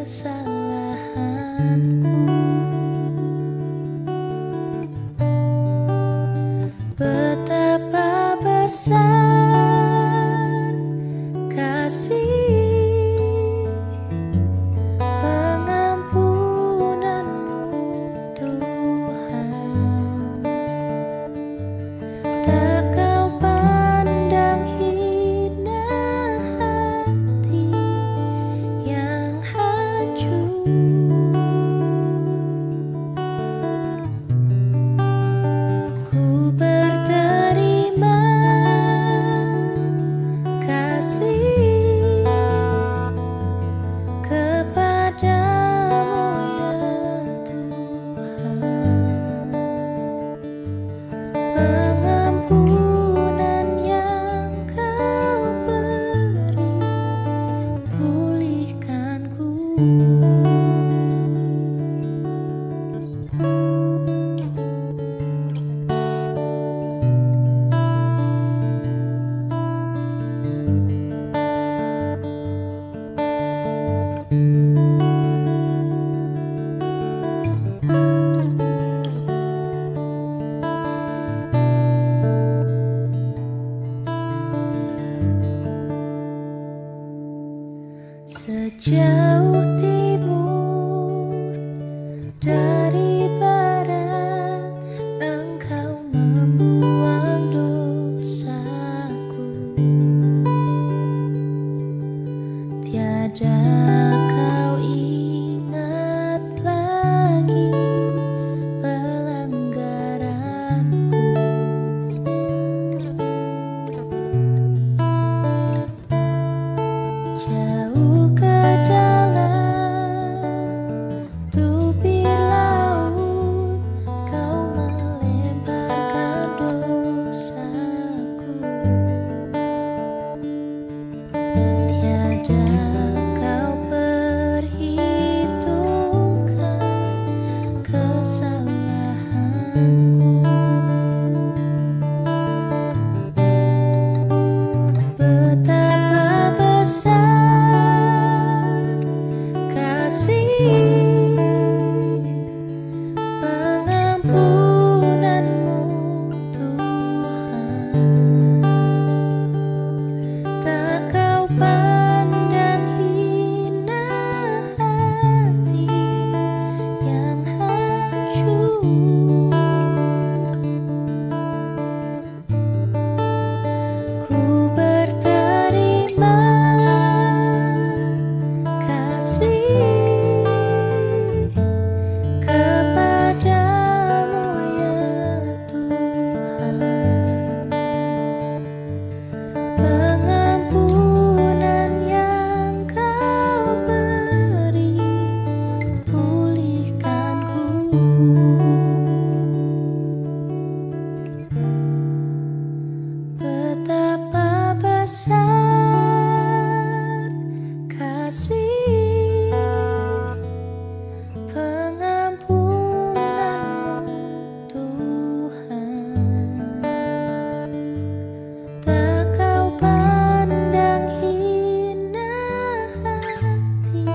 kesalahanku. Betapa besar kasih pengampunanmu Tuhan. Tak kau pandang hina hati yang hancur. Ku berterima kasih kepadamu ya Tuhan. Pengampunan yang kau beri, pulihkanku. Sejauh timur dari barat, Engkau membuang dosaku. Tiada kau ingat lagi pelanggaranku. Jauh ke dalam tepi laut, kau melemparkan dosaku. Tiada kau perhitungkan kesalahanku. Betapa besar kasih pengampunanmu Tuhan. Tak kau pandang hina hati yang hancur. Ku berterima kasih kepadamu ya Tuhan. Pengampunan yang kau beri, pulihkanku. Betapa besar kasih pengampunanmu Tuhan. Tak kau pandang hina hati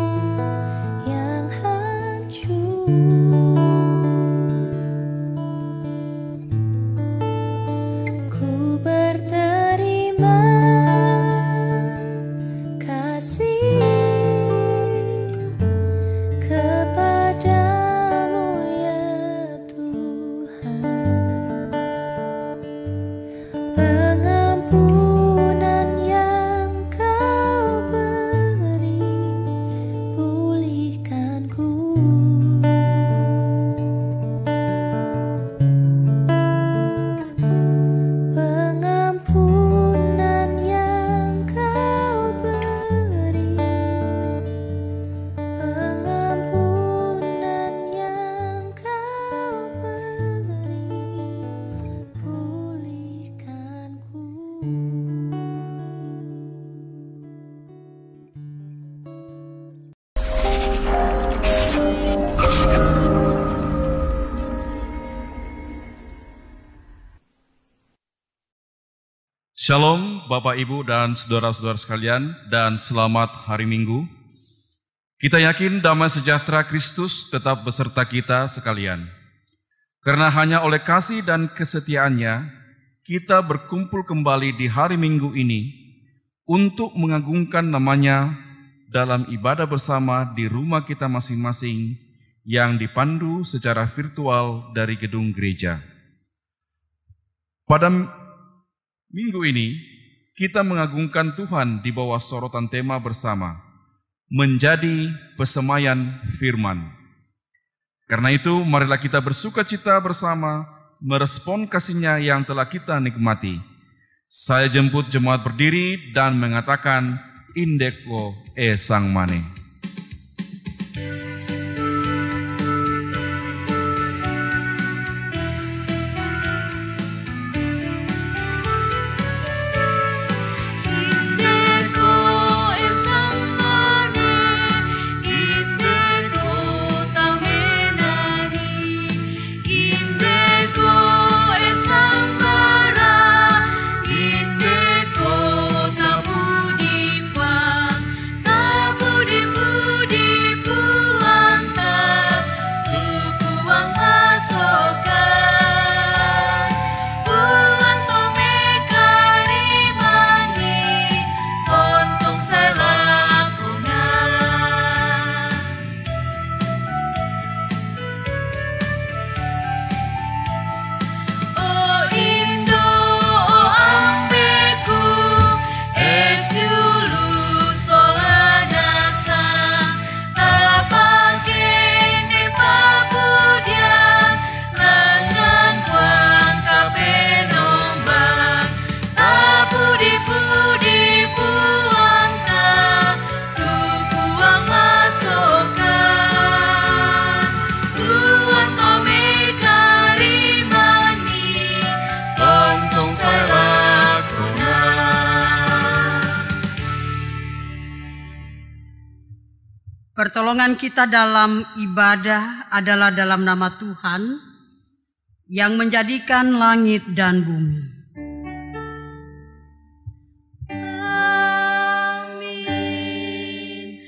yang hancur. Ku berterima kasih kepadamu ya Tuhan. Pengampunan yang kau beri, pulihkanku. Pengampunan yang kau beri, pengampunan yang kau beri, pulihkanku. Shalom Bapak Ibu dan saudara-saudara sekalian, dan selamat hari Minggu. Kita yakin damai sejahtera Kristus tetap beserta kita sekalian. Karena hanya oleh kasih dan kesetiaannya, kita berkumpul kembali di hari Minggu ini untuk mengagungkan namanya dalam ibadah bersama di rumah kita masing-masing yang dipandu secara virtual dari gedung gereja. Pada minggu ini, kita mengagungkan Tuhan di bawah sorotan tema bersama, menjadi pesemaian firman. Karena itu, marilah kita bersukacita bersama, merespon kasih-Nya yang telah kita nikmati. Saya jemput jemaat berdiri dan mengatakan, Indeko Sang Mane. Pertolongan kita dalam ibadah adalah dalam nama Tuhan yang menjadikan langit dan bumi. Amin.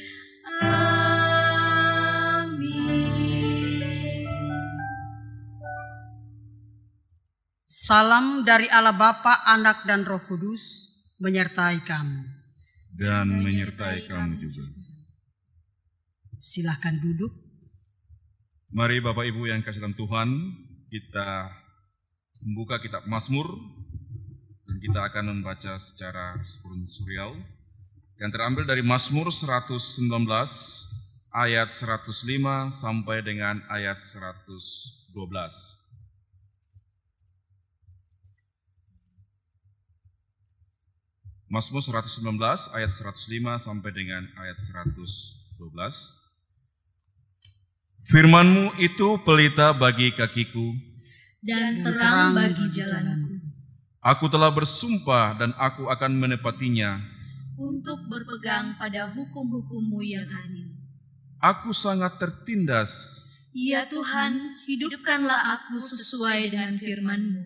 Amin. Salam dari Allah Bapa, Anak dan Roh Kudus menyertai kamu. Dan menyertai kamu juga. Silahkan duduk. Mari Bapak Ibu yang kasih dalam Tuhan, kita membuka kitab Mazmur dan kita akan membaca secara sponsorial yang terambil dari Mazmur 119 ayat 105 sampai dengan ayat 112. Mazmur 119 ayat 105 sampai dengan ayat 112. Firman-Mu itu pelita bagi kakiku Dan terang bagi jalanku, Aku telah bersumpah dan aku akan menepatinya. untuk berpegang pada hukum-hukum-Mu yang adil. Aku sangat tertindas. Ya Tuhan, hidupkanlah aku sesuai dengan firman-Mu.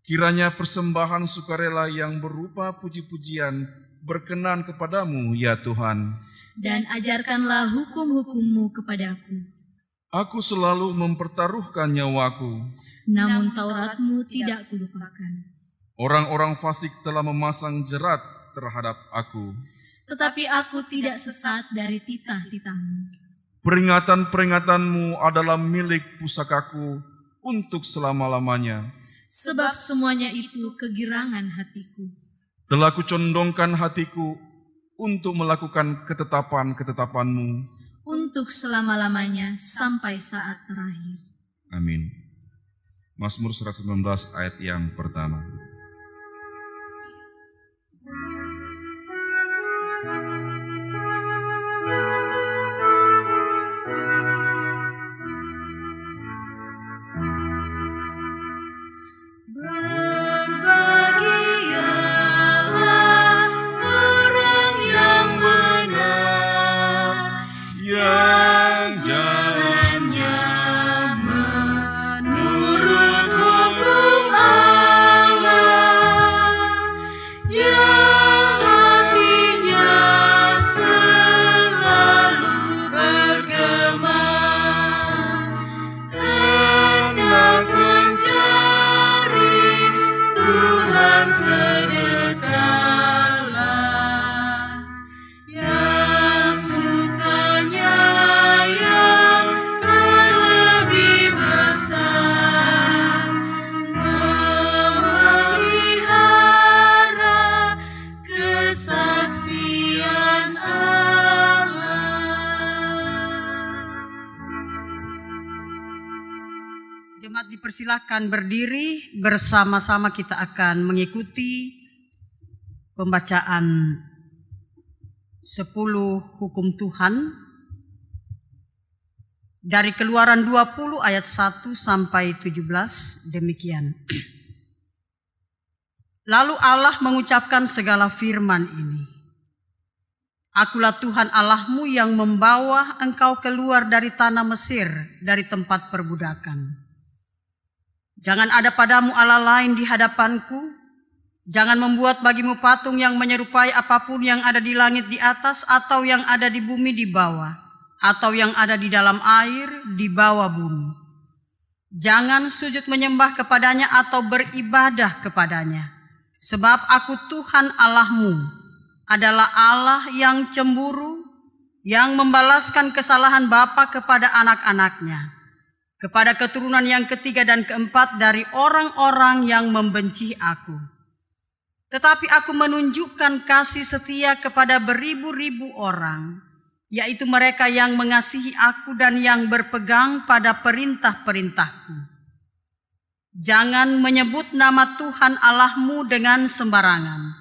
Kiranya persembahan sukarela yang berupa puji-pujian berkenan kepadamu, ya Tuhan. Dan ajarkanlah hukum-hukum-Mu kepadaku. Aku selalu mempertaruhkan nyawaku. Namun Taurat-Mu tidak kulupakan. Orang-orang fasik telah memasang jerat terhadap aku. Tetapi aku tidak sesat dari titah-titah-Mu. Peringatan-peringatanmu adalah milik pusakaku untuk selama-lamanya. Sebab semuanya itu kegirangan hatiku. Telah kucondongkan hatiku untuk melakukan ketetapan-ketetapan-Mu. Untuk selama-lamanya sampai saat terakhir. Amin. Mazmur 119 ayat yang pertama. Berbahagialah orang yang benar, Yang jalannya menurut hukum Allah. Jemaat dipersilakan berdiri, bersama-sama kita akan mengikuti pembacaan 10 hukum Tuhan dari Keluaran 20 ayat 1 sampai 17 demikian. Lalu Allah mengucapkan segala firman ini. Akulah Tuhan Allahmu yang membawa engkau keluar dari tanah Mesir, dari tempat perbudakan. Jangan ada padamu Allah lain di hadapanku. Jangan membuat bagimu patung yang menyerupai apapun yang ada di langit di atas, atau yang ada di bumi di bawah, atau yang ada di dalam air di bawah bumi. Jangan sujud menyembah kepadanya atau beribadah kepadanya. Sebab aku Tuhan Allahmu adalah Allah yang cemburu, yang membalaskan kesalahan bapa kepada anak-anaknya, kepada keturunan yang ketiga dan keempat dari orang-orang yang membenci aku. Tetapi aku menunjukkan kasih setia kepada beribu-ribu orang, yaitu mereka yang mengasihi aku dan yang berpegang pada perintah-perintahku. Jangan menyebut nama Tuhan Allahmu dengan sembarangan,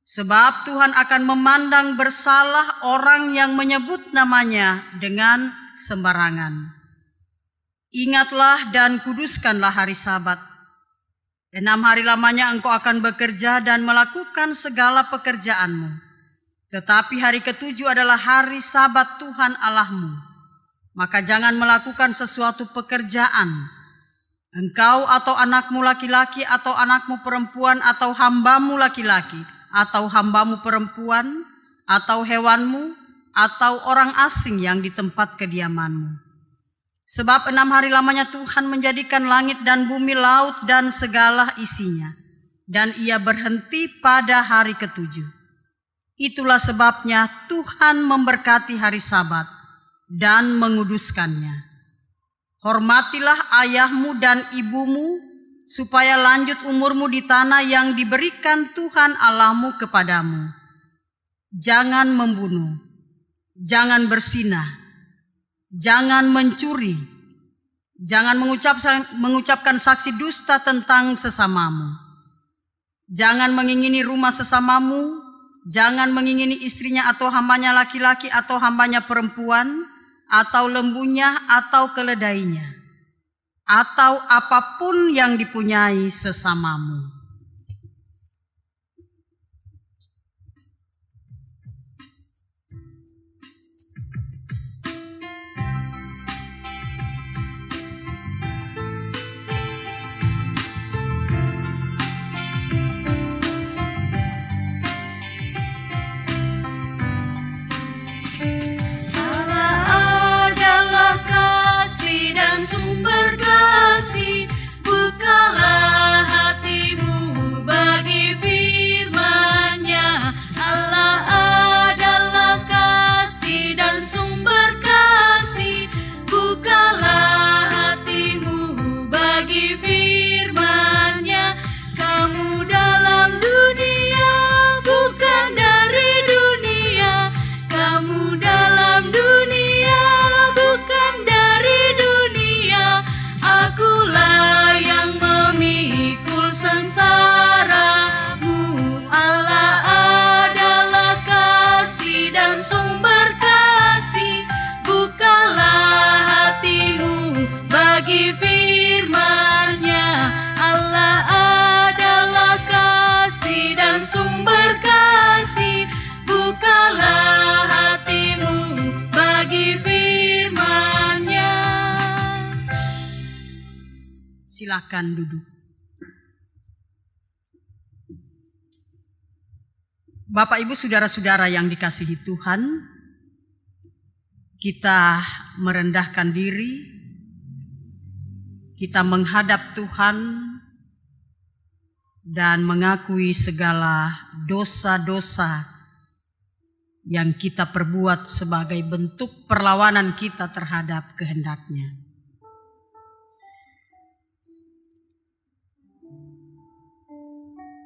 sebab Tuhan akan memandang bersalah orang yang menyebut namanya dengan sembarangan. Ingatlah dan kuduskanlah hari Sabat. 6 hari lamanya engkau akan bekerja dan melakukan segala pekerjaanmu. Tetapi hari ketujuh adalah hari Sabat Tuhan Allahmu. Maka jangan melakukan sesuatu pekerjaan, engkau atau anakmu laki-laki atau anakmu perempuan atau hambamu laki-laki atau hambamu perempuan atau hewanmu atau orang asing yang di tempat kediamanmu. Sebab 6 hari lamanya Tuhan menjadikan langit dan bumi, laut dan segala isinya, dan ia berhenti pada hari ketujuh. Itulah sebabnya Tuhan memberkati hari Sabat dan menguduskannya. Hormatilah ayahmu dan ibumu, supaya lanjut umurmu di tanah yang diberikan Tuhan Allahmu kepadamu. Jangan membunuh, jangan berzinah, jangan mencuri, jangan mengucapkan saksi dusta tentang sesamamu. Jangan mengingini rumah sesamamu, jangan mengingini istrinya atau hambanya laki-laki atau hambanya perempuan, atau lembunya atau keledainya, atau apapun yang dipunyai sesamamu. Sumber kasih, bukalah hatimu bagi firman-Nya. Allah adalah kasih dan sumber kasih, bukalah hatimu bagi firman-Nya. Kamu dalam dunia, bukan dari dunia. Kamu dalam dunia, bukan dari dunia. Akulah yang memikul sengsaramu. Allah adalah kasih dan sumber kasih, bukalah hatimu bagi firman-Nya. Allah adalah kasih dan sumber kasih, bukalah hatimu bagi firman-Nya. Silakan duduk. Bapak, Ibu, saudara-saudara yang dikasihi Tuhan, kita merendahkan diri, kita menghadap Tuhan dan mengakui segala dosa-dosa yang kita perbuat sebagai bentuk perlawanan kita terhadap kehendak-Nya.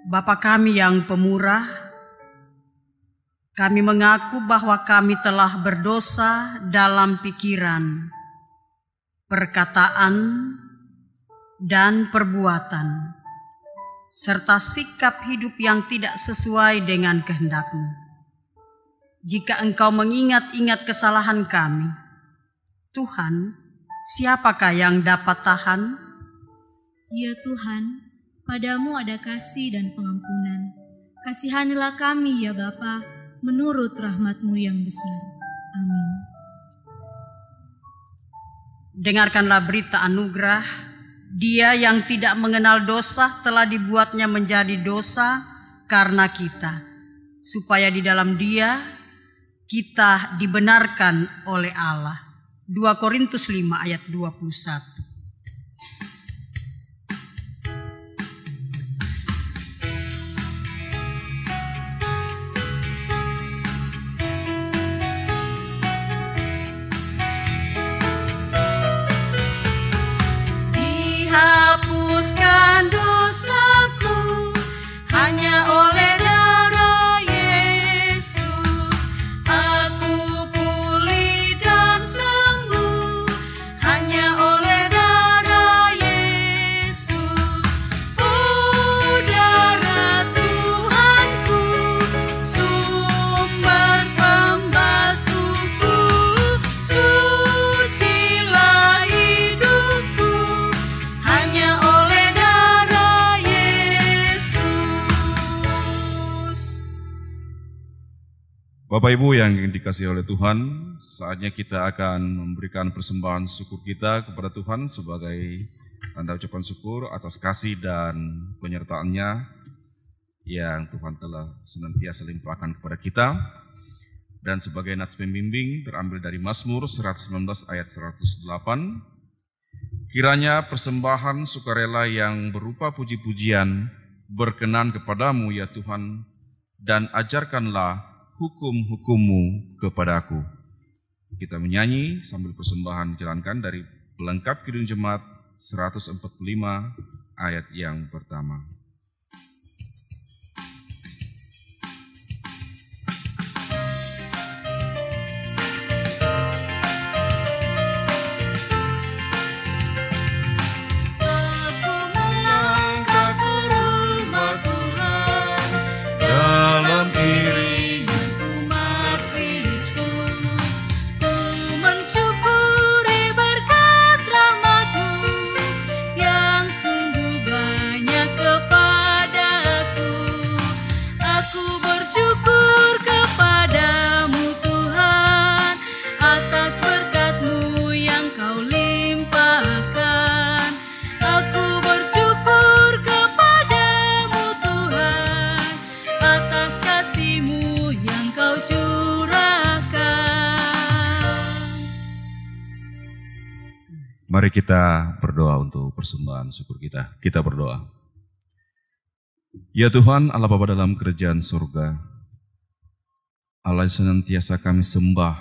Bapa kami yang pemurah, kami mengaku bahwa kami telah berdosa dalam pikiran, perkataan, dan perbuatan, serta sikap hidup yang tidak sesuai dengan kehendak-Mu. Jika Engkau mengingat-ingat kesalahan kami, Tuhan, siapakah yang dapat tahan? Ya Tuhan, padamu ada kasih dan pengampunan. Kasihanilah kami ya Bapa, menurut rahmat-Mu yang besar. Amin. Dengarkanlah berita anugerah, Dia yang tidak mengenal dosa telah dibuatnya menjadi dosa karena kita, supaya di dalam Dia kita dibenarkan oleh Allah. 2 Korintus 5 ayat 21. Hapuskan dosaku hanya oleh darah Yesus. Aku pulih dan sembuh hanya oleh darah Yesus. Oh darah Tuhanku, sumber pembasuhku, sucilah hidupku hanya oleh darah Yesus. Bapak Ibu yang dikasihi oleh Tuhan, saatnya kita akan memberikan persembahan syukur kita kepada Tuhan sebagai tanda ucapan syukur atas kasih dan penyertaan-Nya yang Tuhan telah senantiasa limpahkan kepada kita. Dan sebagai nats pembimbing terambil dari Mazmur 119 ayat 108. Kiranya persembahan sukarela yang berupa puji-pujian berkenan kepadamu ya Tuhan, dan ajarkanlah hukum-hukum-Mu kepadaku. Kita menyanyi sambil persembahan dijalankan dari pelengkap Kidung Jemaat 145 ayat yang pertama. Mari kita berdoa untuk persembahan syukur kita. Kita berdoa. Ya Tuhan, Allah Bapa dalam kerajaan surga, Allah yang senantiasa kami sembah,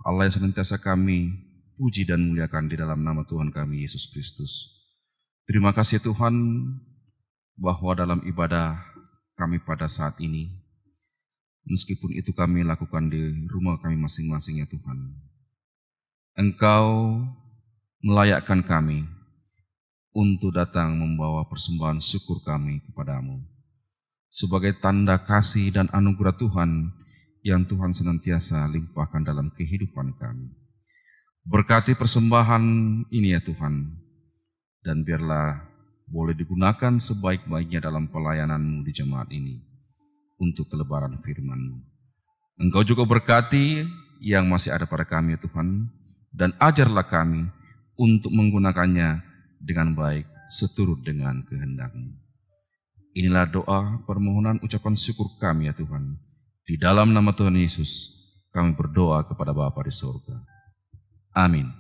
Allah yang senantiasa kami puji dan muliakan di dalam nama Tuhan kami, Yesus Kristus. Terima kasih Tuhan, bahwa dalam ibadah kami pada saat ini, meskipun itu kami lakukan di rumah kami masing-masing ya Tuhan, Engkau melayakkan kami untuk datang membawa persembahan syukur kami kepadamu sebagai tanda kasih dan anugerah Tuhan yang Tuhan senantiasa limpahkan dalam kehidupan kami. Berkati persembahan ini ya Tuhan, dan biarlah boleh digunakan sebaik-baiknya dalam pelayanan-Mu di jemaat ini untuk kelebaran firman-Mu. Engkau juga berkati yang masih ada pada kami ya Tuhan, dan ajarlah kami untuk menggunakannya dengan baik seturut dengan kehendak-Mu. Inilah doa permohonan ucapan syukur kami ya Tuhan. Di dalam nama Tuhan Yesus kami berdoa kepada Bapa di surga. Amin.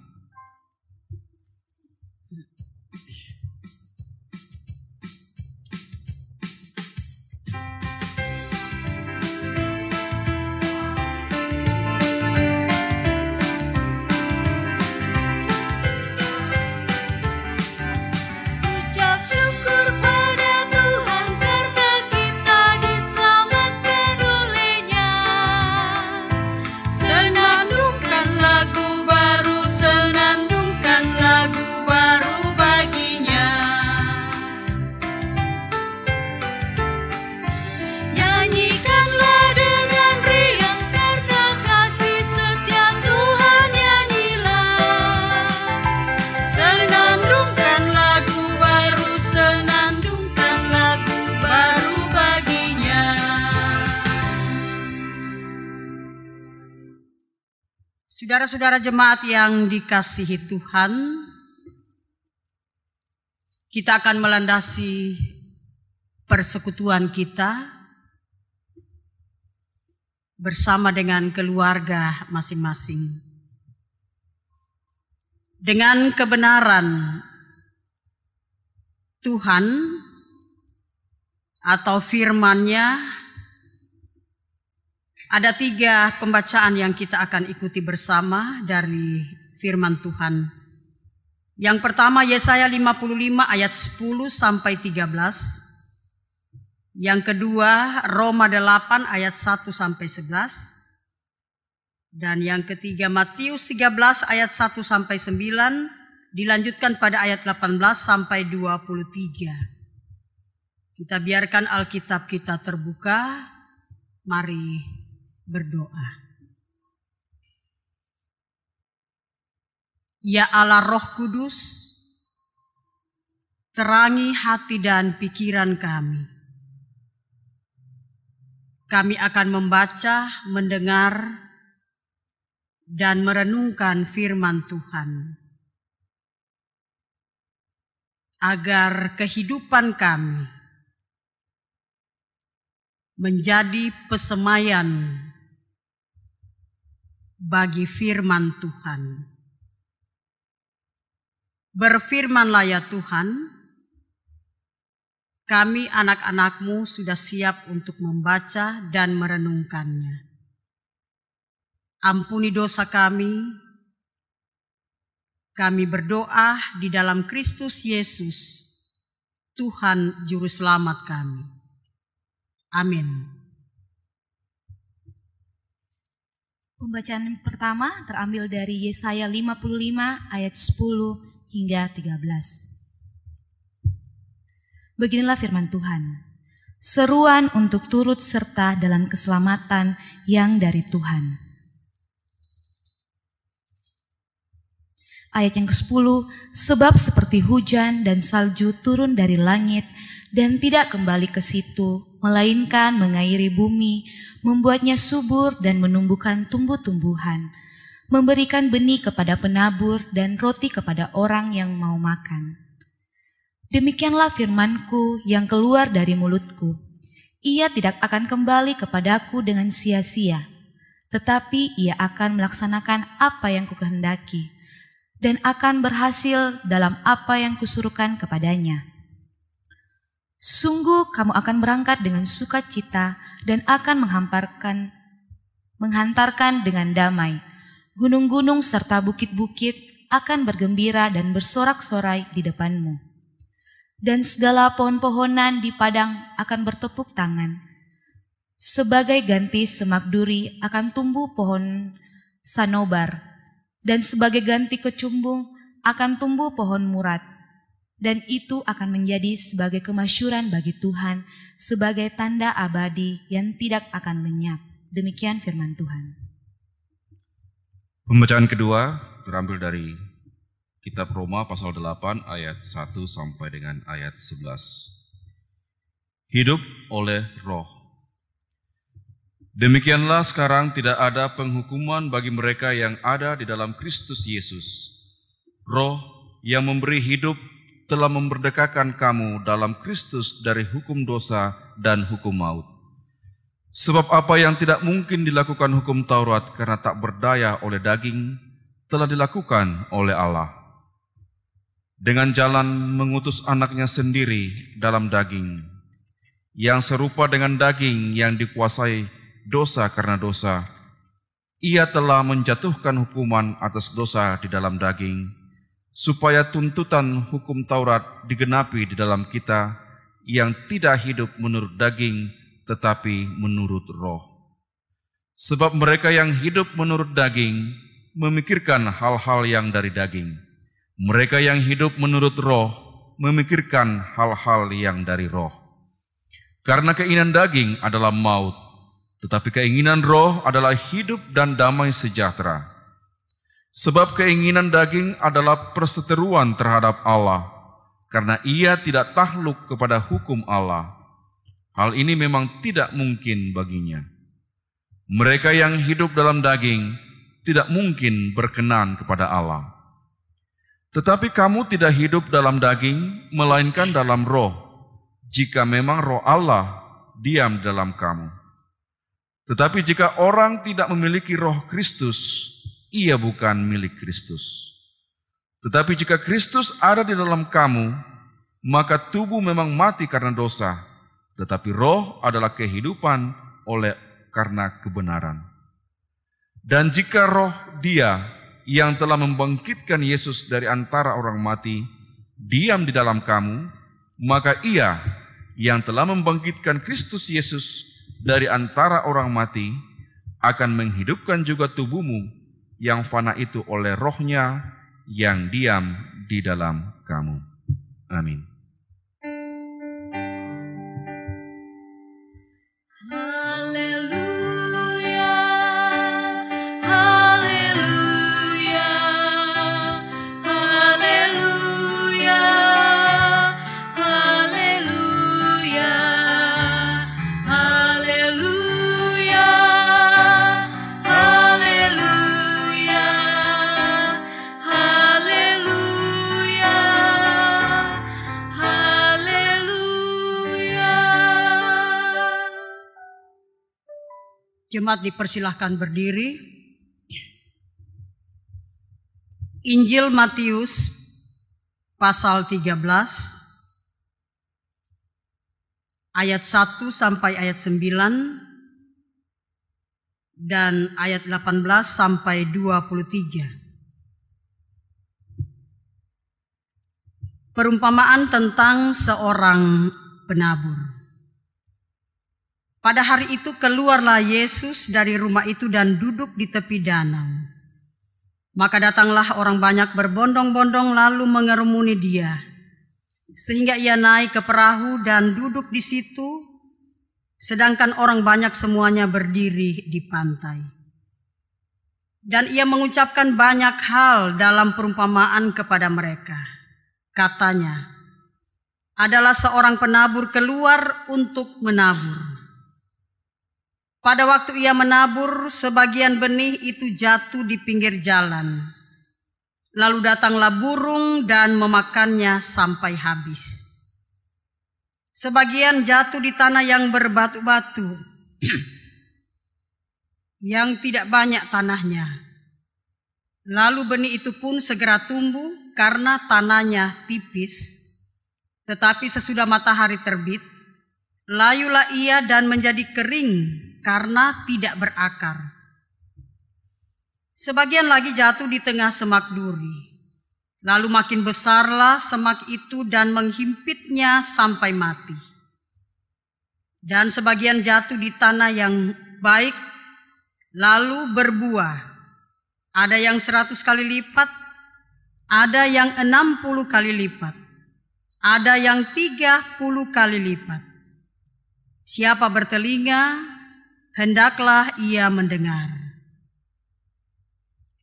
Senandungkan lagu baru Saudara-saudara jemaat yang dikasihi Tuhan, kita akan melandasi persekutuan kita bersama dengan keluarga masing-masing. Dengan kebenaran Tuhan atau firman-Nya, ada 3 pembacaan yang kita akan ikuti bersama dari firman Tuhan. Yang pertama Yesaya 55 ayat 10 sampai 13. Yang kedua Roma 8 ayat 1 sampai 11. Dan yang ketiga Matius 13 ayat 1 sampai 9, dilanjutkan pada ayat 18 sampai 23. Kita biarkan Alkitab kita terbuka. Mari berdoa. Ya Allah Roh Kudus, terangi hati dan pikiran kami. Kami akan membaca, mendengar, dan merenungkan firman Tuhan, agar kehidupan kami menjadi pesemaian bagi firman Tuhan. Berfirmanlah ya Tuhan, kami anak-anak-Mu sudah siap untuk membaca dan merenungkannya. Ampuni dosa kami berdoa di dalam Kristus Yesus, Tuhan Juru Selamat kami. Amin. Pembacaan pertama terambil dari Yesaya 55 ayat 10 hingga 13. Beginilah firman Tuhan. Seruan untuk turut serta dalam keselamatan yang dari Tuhan. Ayat yang ke-10, sebab seperti hujan dan salju turun dari langit dan tidak kembali ke situ, melainkan mengairi bumi, membuatnya subur dan menumbuhkan tumbuh-tumbuhan, memberikan benih kepada penabur dan roti kepada orang yang mau makan. Demikianlah firman-Ku yang keluar dari mulut-Ku. Ia tidak akan kembali kepadaku dengan sia-sia, tetapi ia akan melaksanakan apa yang Kukehendaki dan akan berhasil dalam apa yang Kusuruhkan kepadanya. Sungguh kamu akan berangkat dengan sukacita dan akan menghantarkan dengan damai. Gunung-gunung serta bukit-bukit akan bergembira dan bersorak-sorai di depanmu. Dan segala pohon-pohonan di padang akan bertepuk tangan. Sebagai ganti semak duri akan tumbuh pohon sanobar, dan sebagai ganti kecumbung akan tumbuh pohon murat. Dan itu akan menjadi sebagai kemasyuran bagi Tuhan, sebagai tanda abadi yang tidak akan lenyap. Demikian firman Tuhan. Pembacaan kedua terambil dari Kitab Roma pasal 8 ayat 1 sampai dengan ayat 11. Hidup oleh roh. Demikianlah sekarang tidak ada penghukuman bagi mereka yang ada di dalam Kristus Yesus. Roh yang memberi hidup telah memerdekakan kamu dalam Kristus dari hukum dosa dan hukum maut. Sebab apa yang tidak mungkin dilakukan hukum Taurat karena tak berdaya oleh daging, telah dilakukan oleh Allah. Dengan jalan mengutus anaknya sendiri dalam daging, yang serupa dengan daging yang dikuasai dosa karena dosa, ia telah menjatuhkan hukuman atas dosa di dalam daging, supaya tuntutan hukum Taurat digenapi di dalam kita yang tidak hidup menurut daging, tetapi menurut roh. Sebab mereka yang hidup menurut daging memikirkan hal-hal yang dari daging. Mereka yang hidup menurut roh memikirkan hal-hal yang dari roh. Karena keinginan daging adalah maut, tetapi keinginan roh adalah hidup dan damai sejahtera. Sebab keinginan daging adalah perseteruan terhadap Allah, karena ia tidak takluk kepada hukum Allah. Hal ini memang tidak mungkin baginya. Mereka yang hidup dalam daging tidak mungkin berkenan kepada Allah. Tetapi kamu tidak hidup dalam daging, melainkan dalam roh, jika memang roh Allah diam dalam kamu. Tetapi jika orang tidak memiliki roh Kristus, ia bukan milik Kristus. Tetapi jika Kristus ada di dalam kamu, maka tubuh memang mati karena dosa, tetapi roh adalah kehidupan karena kebenaran. Dan jika roh Dia yang telah membangkitkan Yesus dari antara orang mati diam di dalam kamu, maka Ia yang telah membangkitkan Kristus Yesus dari antara orang mati akan menghidupkan juga tubuhmu yang fana itu oleh rohnya yang diam di dalam kamu. Amin. Jemaat dipersilahkan berdiri. Injil Matius pasal 13 ayat 1 sampai ayat 9 dan ayat 18 sampai 23. Perumpamaan tentang seorang penabur. Pada hari itu keluarlah Yesus dari rumah itu dan duduk di tepi danau. Maka datanglah orang banyak berbondong-bondong lalu mengerumuni Dia, sehingga Ia naik ke perahu dan duduk di situ, sedangkan orang banyak semuanya berdiri di pantai. Dan Ia mengucapkan banyak hal dalam perumpamaan kepada mereka. Katanya, adalah seorang penabur keluar untuk menabur. Pada waktu ia menabur, sebagian benih itu jatuh di pinggir jalan. Lalu datanglah burung dan memakannya sampai habis. Sebagian jatuh di tanah yang berbatu-batu, yang tidak banyak tanahnya. Lalu benih itu pun segera tumbuh karena tanahnya tipis. Tetapi sesudah matahari terbit, layulah ia dan menjadi kering karena tidak berakar. Sebagian lagi jatuh di tengah semak duri. Lalu makin besarlah semak itu dan menghimpitnya sampai mati. Dan sebagian jatuh di tanah yang baik, lalu berbuah. Ada yang 100 kali lipat, ada yang 60 kali lipat, ada yang 30 kali lipat. Siapa bertelinga, hendaklah ia mendengar.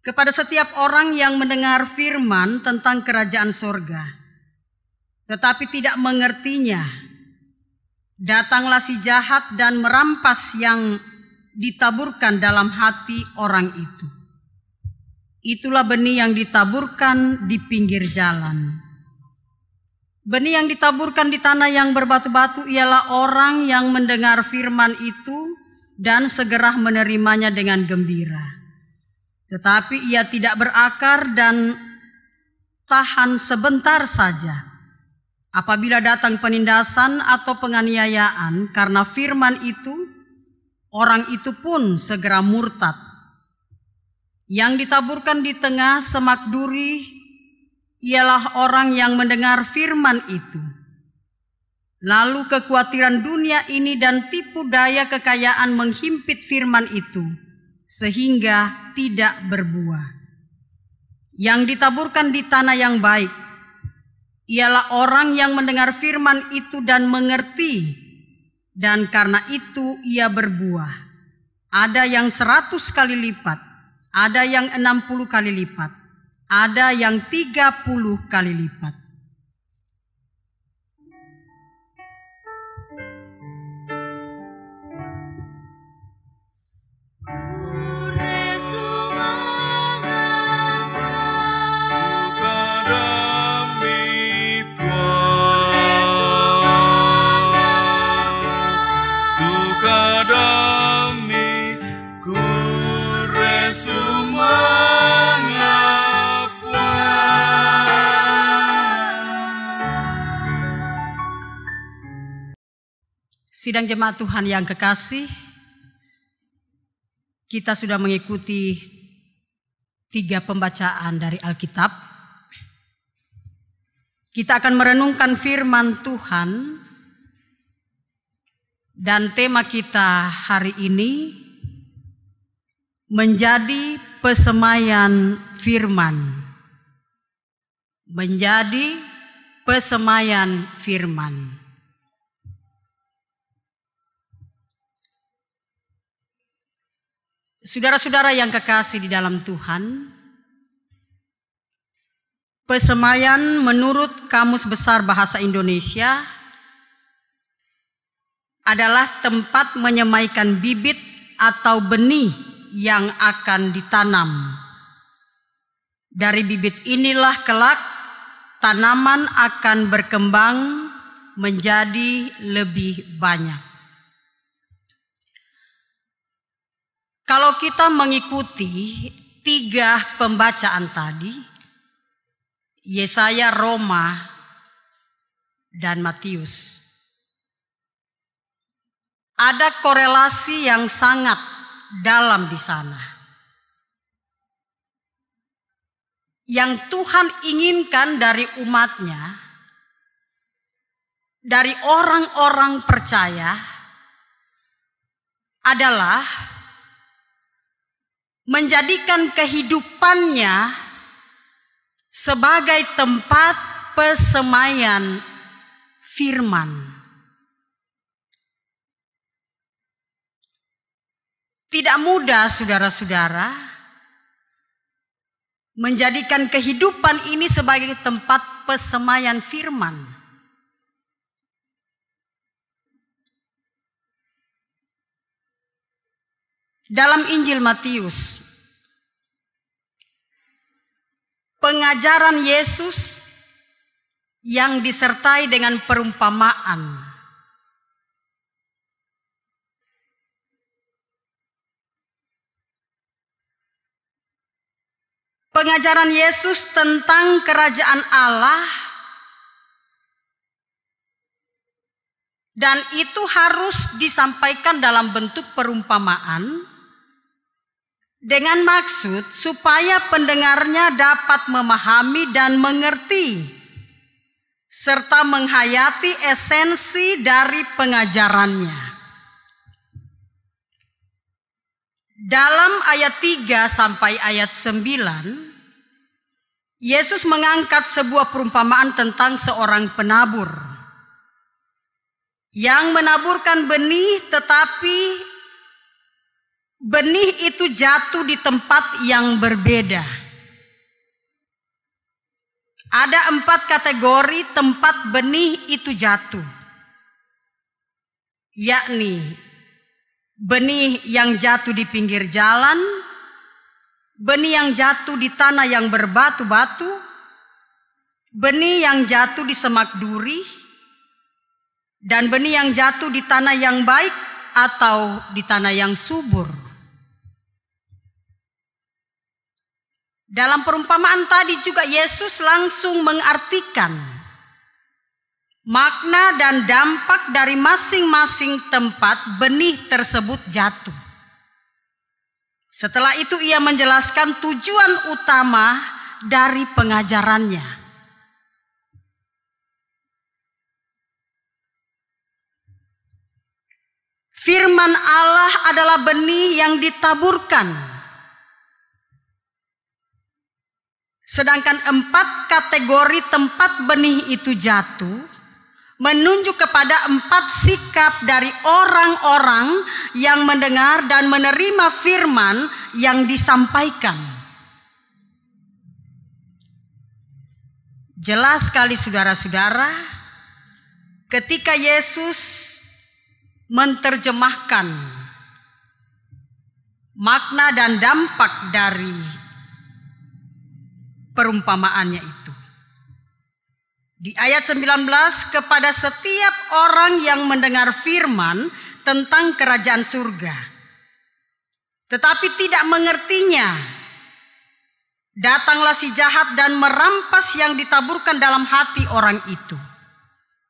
Kepada setiap orang yang mendengar firman tentang kerajaan sorga, tetapi tidak mengertinya, datanglah si jahat dan merampas yang ditaburkan dalam hati orang itu. Itulah benih yang ditaburkan di pinggir jalan. Benih yang ditaburkan di tanah yang berbatu-batu ialah orang yang mendengar firman itu dan segera menerimanya dengan gembira. Tetapi ia tidak berakar dan tahan sebentar saja. Apabila datang penindasan atau penganiayaan karena firman itu, orang itu pun segera murtad. Yang ditaburkan di tengah semak duri ialah orang yang mendengar firman itu. Lalu kekhawatiran dunia ini dan tipu daya kekayaan menghimpit firman itu, sehingga tidak berbuah. Yang ditaburkan di tanah yang baik, ialah orang yang mendengar firman itu dan mengerti, dan karena itu ia berbuah. Ada yang 100 kali lipat, ada yang 60 kali lipat, ada yang 30 kali lipat. Resuma Sidang jemaat Tuhan yang kekasih, kita sudah mengikuti 3 pembacaan dari Alkitab. Kita akan merenungkan firman Tuhan dan tema kita hari ini menjadi pesemaian firman. Menjadi pesemaian firman. Saudara-saudara yang kekasih di dalam Tuhan, pesemaian menurut Kamus Besar Bahasa Indonesia adalah tempat menyemaikan bibit atau benih yang akan ditanam. Dari bibit inilah kelak tanaman akan berkembang menjadi lebih banyak. Kalau kita mengikuti 3 pembacaan tadi, Yesaya, Roma, dan Matius, ada korelasi yang sangat dalam di sana. Yang Tuhan inginkan dari umatnya, dari orang-orang percaya, adalah menjadikan kehidupannya sebagai tempat pesemaian firman. Tidak mudah, saudara-saudara, menjadikan kehidupan ini sebagai tempat pesemaian firman. Dalam Injil Matius, pengajaran Yesus yang disertai dengan perumpamaan. Pengajaran Yesus tentang kerajaan Allah, dan itu harus disampaikan dalam bentuk perumpamaan dengan maksud supaya pendengarnya dapat memahami dan mengerti serta menghayati esensi dari pengajarannya. Dalam ayat 3 sampai ayat 9, Yesus mengangkat sebuah perumpamaan tentang seorang penabur yang menaburkan benih, tetapi benih itu jatuh di tempat yang berbeda. Ada 4 kategori tempat benih itu jatuh, yakni benih yang jatuh di pinggir jalan, benih yang jatuh di tanah yang berbatu-batu, benih yang jatuh di semak duri, dan benih yang jatuh di tanah yang baik atau di tanah yang subur. Dalam perumpamaan tadi juga Yesus langsung mengartikan makna dan dampak dari masing-masing tempat benih tersebut jatuh. Setelah itu ia menjelaskan tujuan utama dari pengajarannya. Firman Allah adalah benih yang ditaburkan. Sedangkan 4 kategori tempat benih itu jatuh menunjuk kepada 4 sikap dari orang-orang yang mendengar dan menerima firman yang disampaikan. Jelas sekali saudara-saudara, ketika Yesus menerjemahkan makna dan dampak dari perumpamaannya itu. Di ayat 19, kepada setiap orang yang mendengar firman tentang kerajaan surga, tetapi tidak mengertinya, datanglah si jahat dan merampas yang ditaburkan dalam hati orang itu.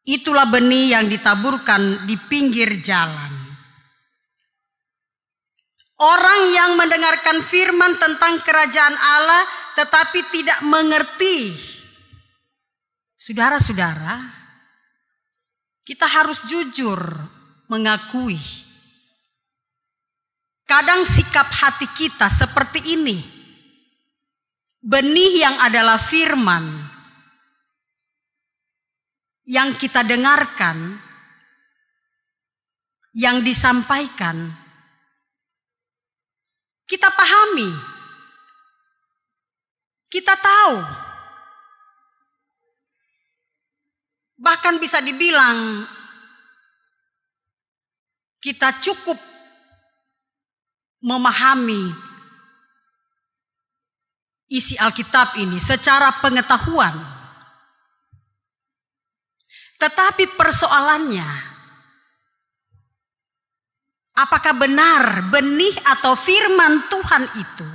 Itulah benih yang ditaburkan di pinggir jalan. Orang yang mendengarkan firman tentang kerajaan Allah tetapi tidak mengerti. Saudara-saudara, kita harus jujur mengakui. Kadang sikap hati kita seperti ini. Benih yang adalah firman yang kita dengarkan, yang disampaikan, kita pahami, kita tahu, bahkan bisa dibilang kita cukup memahami isi Alkitab ini secara pengetahuan. Tetapi persoalannya, apakah benar benih atau firman Tuhan itu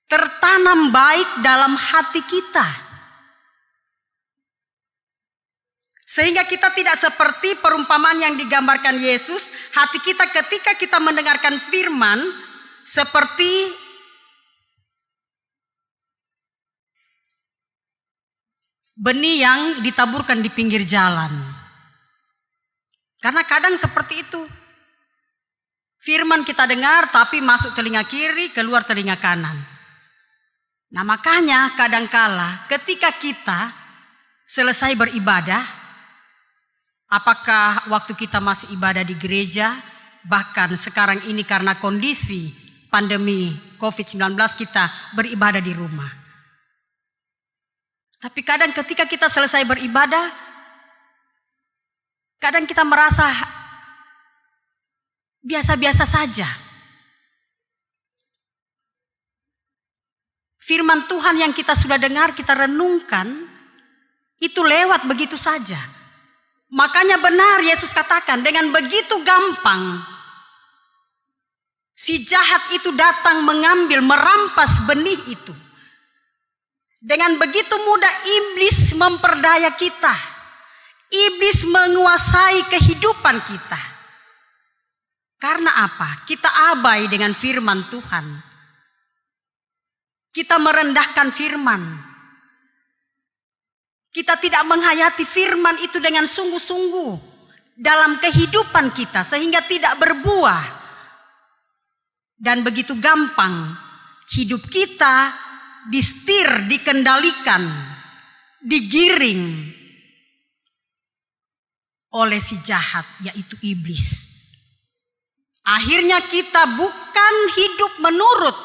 tertanam baik dalam hati kita? Sehingga kita tidak seperti perumpamaan yang digambarkan Yesus, hati kita ketika kita mendengarkan firman seperti benih yang ditaburkan di pinggir jalan. Karena kadang seperti itu. Firman kita dengar tapi masuk telinga kiri, keluar telinga kanan. Nah makanya kadangkala ketika kita selesai beribadah, apakah waktu kita masih ibadah di gereja, bahkan sekarang ini karena kondisi pandemi COVID-19 kita beribadah di rumah. Tapi kadang ketika kita selesai beribadah, kadang kita merasa biasa-biasa saja. Firman Tuhan yang kita sudah dengar, kita renungkan, itu lewat begitu saja. Makanya benar Yesus katakan, dengan begitu gampang si jahat itu datang mengambil, merampas benih itu. Dengan begitu mudah iblis memperdaya kita. Iblis menguasai kehidupan kita. Karena apa? Kita abai dengan firman Tuhan. Kita merendahkan firman. Kita tidak menghayati firman itu dengan sungguh-sungguh dalam kehidupan kita sehingga tidak berbuah. Dan begitu gampang hidup kita disetir, dikendalikan, digiring oleh si jahat, yaitu iblis. Akhirnya kita bukan hidup menurut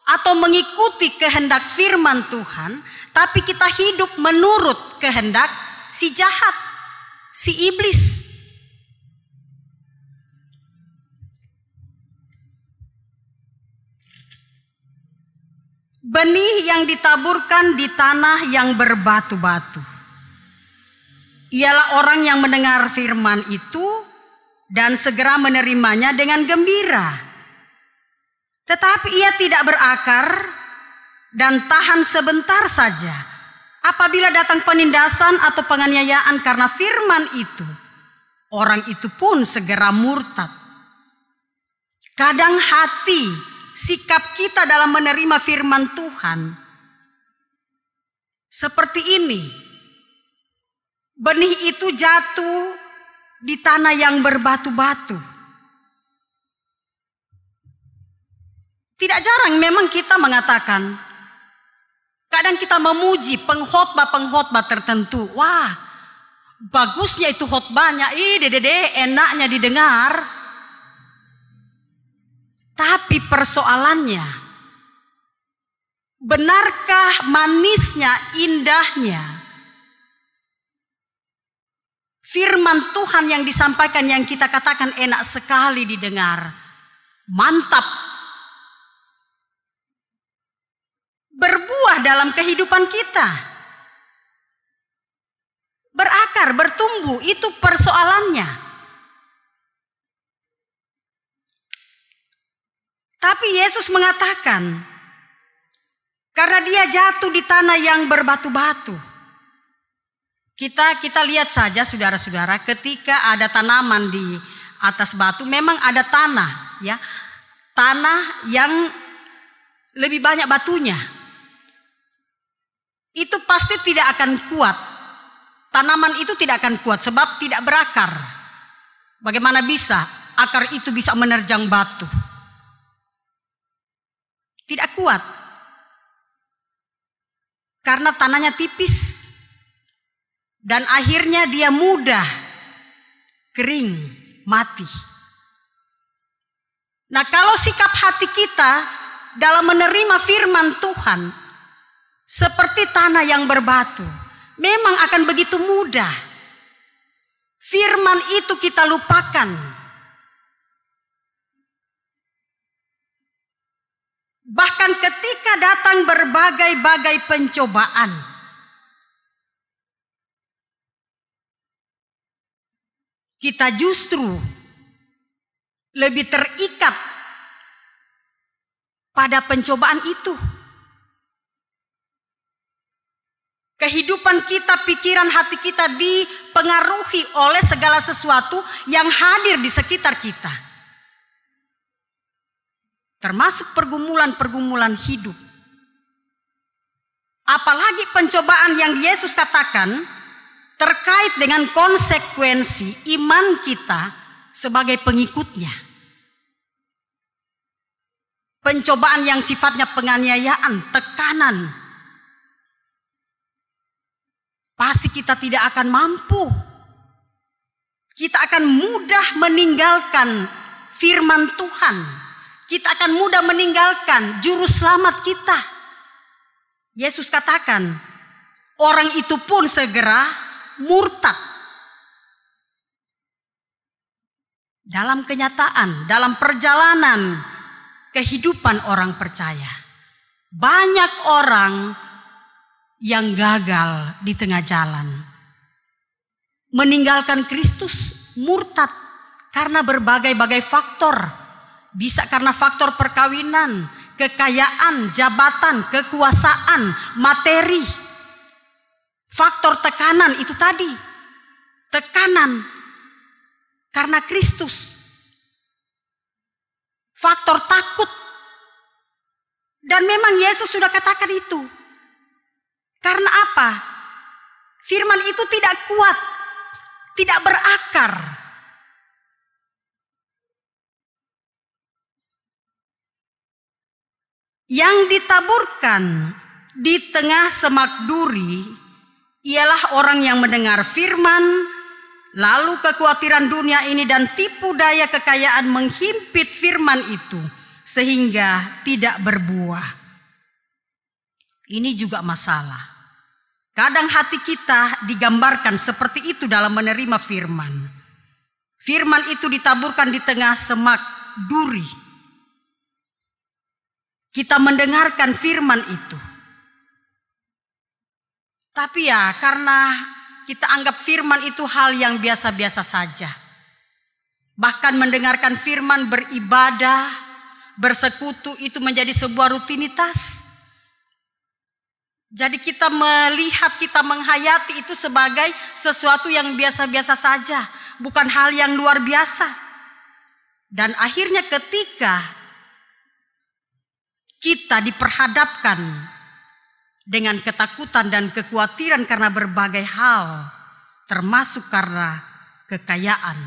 atau mengikuti kehendak firman Tuhan, tapi kita hidup menurut kehendak si jahat, si iblis. Benih yang ditaburkan di tanah yang berbatu-batu. Ialah orang yang mendengar firman itu dan segera menerimanya dengan gembira. Tetapi ia tidak berakar dan tahan sebentar saja. Apabila datang penindasan atau penganiayaan karena firman itu, orang itu pun segera murtad. Kadang hati, sikap kita dalam menerima firman Tuhan seperti ini. Benih itu jatuh di tanah yang berbatu-batu. Tidak jarang memang kita mengatakan, kadang kita memuji pengkhotbah-pengkhotbah tertentu. Wah, bagusnya itu khotbahnya, enaknya didengar. Tapi persoalannya, benarkah manisnya, indahnya firman Tuhan yang disampaikan, yang kita katakan enak sekali didengar, mantap, berbuah dalam kehidupan kita, berakar, bertumbuh, itu persoalannya. Tapi Yesus mengatakan, karena dia jatuh di tanah yang berbatu-batu, Kita lihat saja saudara-saudara, ketika ada tanaman di atas batu, memang ada tanah, ya, tanah yang lebih banyak batunya. Itu pasti tidak akan kuat. Tanaman itu tidak akan kuat sebab tidak berakar. Bagaimana bisa akar itu bisa menerjang batu? Tidak kuat. Karena tanahnya tipis. Dan akhirnya dia mudah kering, mati. Nah, kalau sikap hati kita dalam menerima firman Tuhan seperti tanah yang berbatu, memang akan begitu mudah. Firman itu kita lupakan. Bahkan ketika datang berbagai-bagai pencobaan, kita justru lebih terikat pada pencobaan itu. Kehidupan kita, pikiran hati kita dipengaruhi oleh segala sesuatu yang hadir di sekitar kita. Termasuk pergumulan-pergumulan hidup. Apalagi pencobaan yang Yesus katakan terkait dengan konsekuensi iman kita sebagai pengikutnya. Pencobaan yang sifatnya penganiayaan, tekanan. Pasti kita tidak akan mampu. Kita akan mudah meninggalkan firman Tuhan. Kita akan mudah meninggalkan juru selamat kita. Yesus katakan, orang itu pun segera murtad. Dalam kenyataan, dalam perjalanan kehidupan orang percaya, banyak orang yang gagal di tengah jalan, meninggalkan Kristus, murtad karena berbagai-bagai faktor. Bisa karena faktor perkawinan, kekayaan, jabatan, kekuasaan, materi. Faktor tekanan itu tadi. Tekanan karena Kristus. Faktor takut. Dan memang Yesus sudah katakan itu. Karena apa? Firman itu tidak kuat. Tidak berakar. Yang ditaburkan di tengah semak duri ialah orang yang mendengar firman, lalu kekhawatiran dunia ini dan tipu daya kekayaan menghimpit firman itu sehingga tidak berbuah. Ini juga masalah. Kadang hati kita digambarkan seperti itu dalam menerima firman. Firman itu ditaburkan di tengah semak duri. Kita mendengarkan firman itu. Tapi ya karena kita anggap firman itu hal yang biasa-biasa saja. Bahkan mendengarkan firman, beribadah, bersekutu itu menjadi sebuah rutinitas. Jadi kita melihat, kita menghayati itu sebagai sesuatu yang biasa-biasa saja. Bukan hal yang luar biasa. Dan akhirnya ketika kita diperhadapkan dengan ketakutan dan kekhawatiran karena berbagai hal, termasuk karena kekayaan,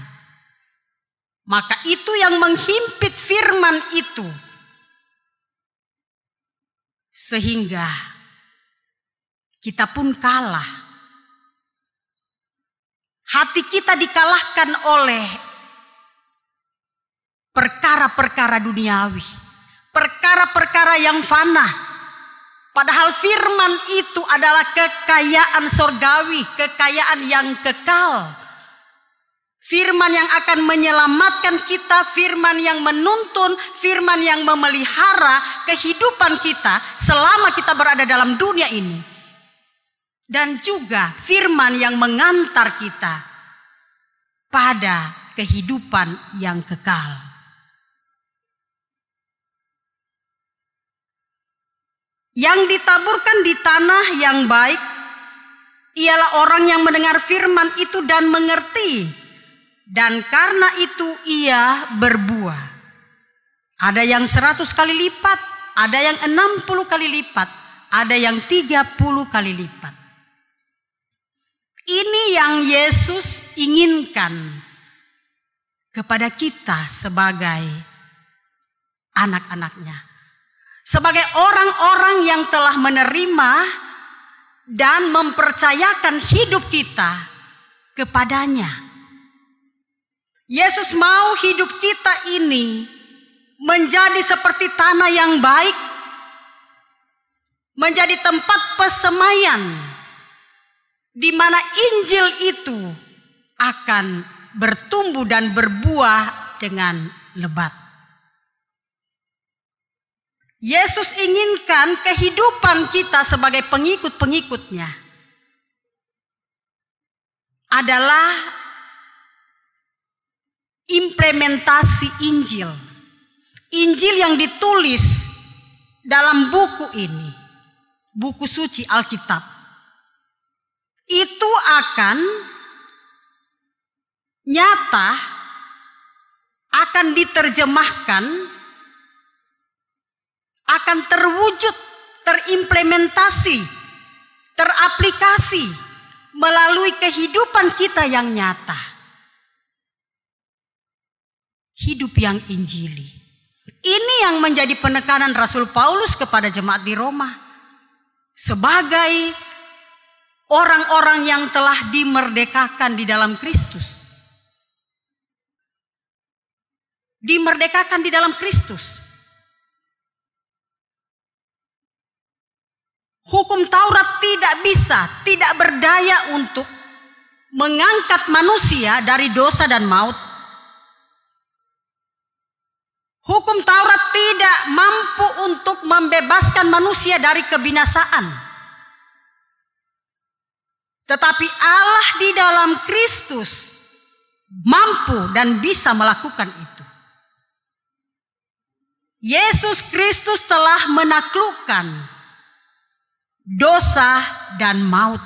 maka itu yang menghimpit firman itu, sehingga kita pun kalah. Hati kita dikalahkan oleh perkara-perkara duniawi, perkara-perkara yang fana. Padahal firman itu adalah kekayaan sorgawi, kekayaan yang kekal. Firman yang akan menyelamatkan kita, firman yang menuntun, firman yang memelihara kehidupan kita selama kita berada dalam dunia ini. Dan juga firman yang mengantar kita pada kehidupan yang kekal. Yang ditaburkan di tanah yang baik ialah orang yang mendengar firman itu dan mengerti, dan karena itu ia berbuah. Ada yang 100 kali lipat, ada yang 60 kali lipat, ada yang 30 kali lipat. Ini yang Yesus inginkan kepada kita sebagai anak-anaknya. Sebagai orang-orang yang telah menerima dan mempercayakan hidup kita kepadanya. Yesus mau hidup kita ini menjadi seperti tanah yang baik, menjadi tempat persemaian di mana Injil itu akan bertumbuh dan berbuah dengan lebat. Yesus inginkan kehidupan kita sebagai pengikut-pengikutnya adalah implementasi Injil. Injil yang ditulis dalam buku ini, buku suci Alkitab, itu akan nyata, akan diterjemahkan, akan terwujud, terimplementasi, teraplikasi melalui kehidupan kita yang nyata. Hidup yang injili. Ini yang menjadi penekanan Rasul Paulus kepada jemaat di Roma. Sebagai orang-orang yang telah dimerdekakan di dalam Kristus. Dimerdekakan di dalam Kristus. Hukum Taurat tidak bisa, tidak berdaya untuk mengangkat manusia dari dosa dan maut. Hukum Taurat tidak mampu untuk membebaskan manusia dari kebinasaan. Tetapi Allah di dalam Kristus mampu dan bisa melakukan itu. Yesus Kristus telah menaklukkan dosa dan maut.